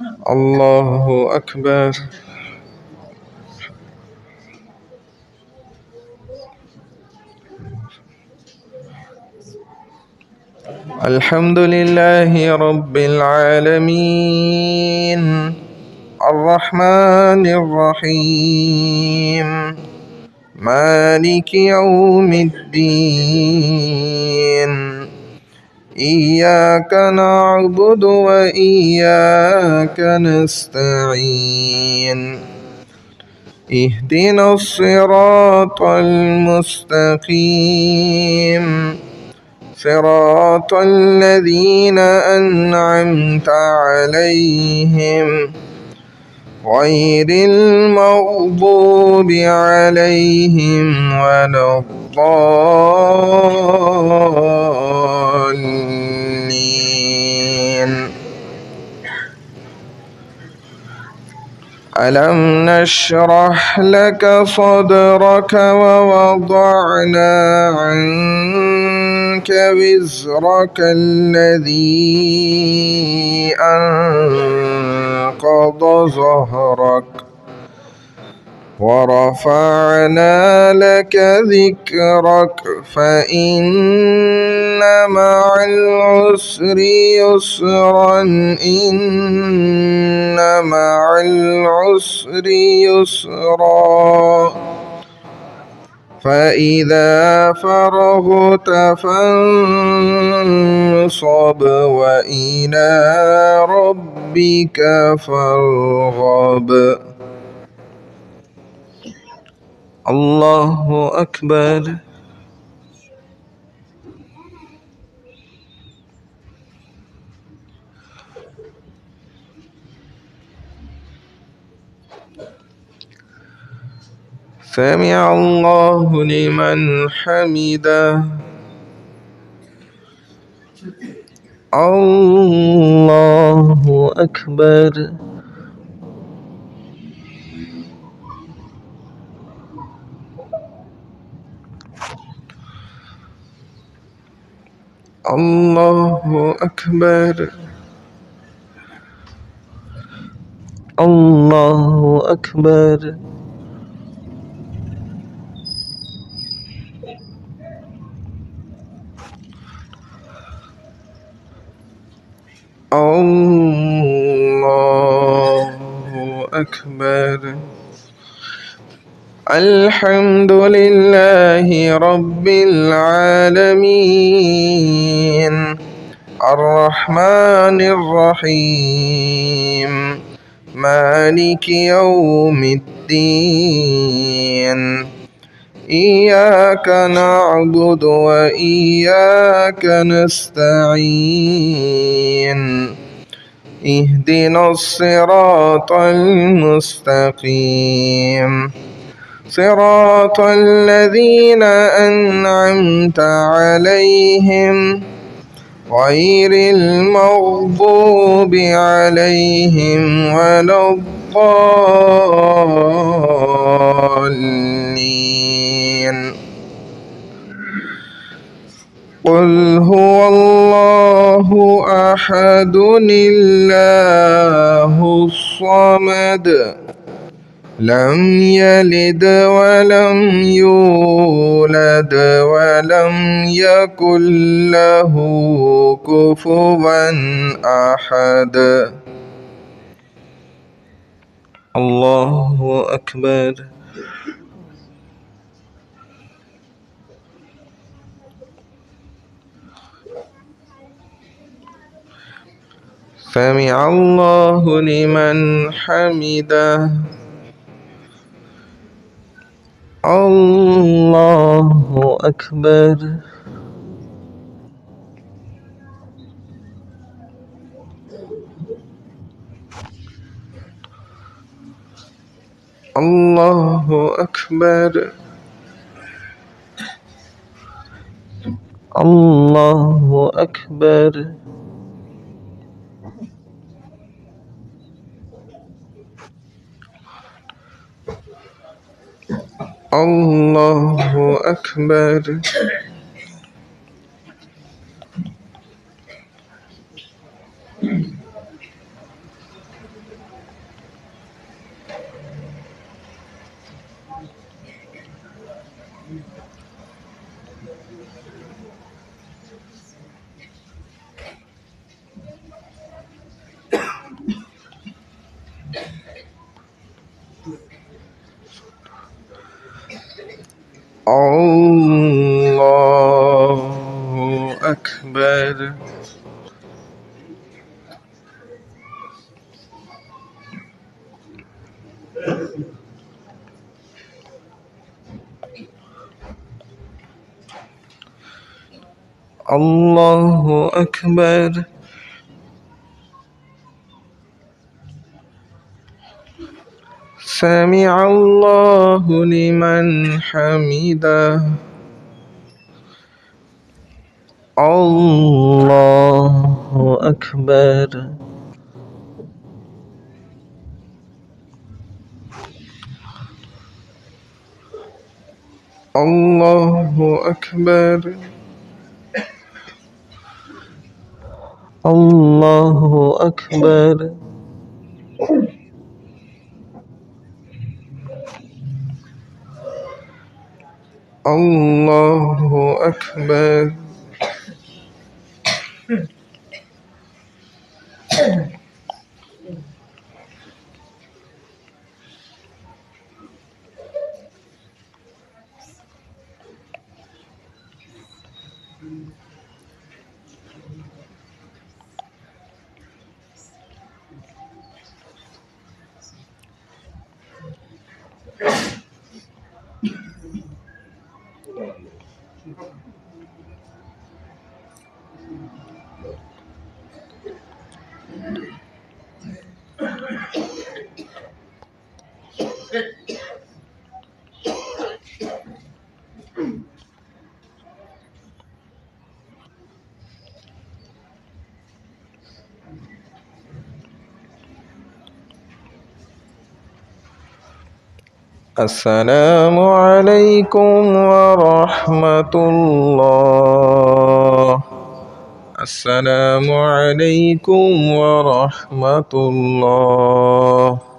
الله أكبر. الحمد لله رب العالمين الرحمن الرحيم مالك يوم الدين إياك نعبد وإياك نستعين اهدنا الصراط المستقيم صراط الذين أنعمت عليهم غير المغضوب عليهم ولا الضالين. ألم نشرح لك صدرك ووضعنا عنك وزرك الذي أنقض ظهرك ورفعنا لك ذكرك فإن مع العسر يسرا إن مع العسر يسرا فإذا فرغت فانصب وإلى ربك فارغب. الله أكبر. سمع الله لمن حمده. الله أكبر. الله أكبر. الله أكبر. الله أكبر. الحمد لله رب العالمين الرحمن الرحيم مالك يوم الدين إياك نعبد وإياك نستعين اهدنا الصراط المستقيم صراط الذين أنعمت عليهم غير المغضوب عليهم ولا الضالين. قل هو الله أحد الله الصمد لم يلد ولم يولد ولم يكن له كفوا أحد. الله أكبر. سمع الله لمن حمده. الله أكبر. الله أكبر. الله أكبر. الله أكبر. الله أكبر. الله أكبر. سمع الله لمن حمده. الله أكبر. الله أكبر. الله أكبر. الله أكبر. السلام عليكم ورحمة الله. السلام عليكم ورحمة الله.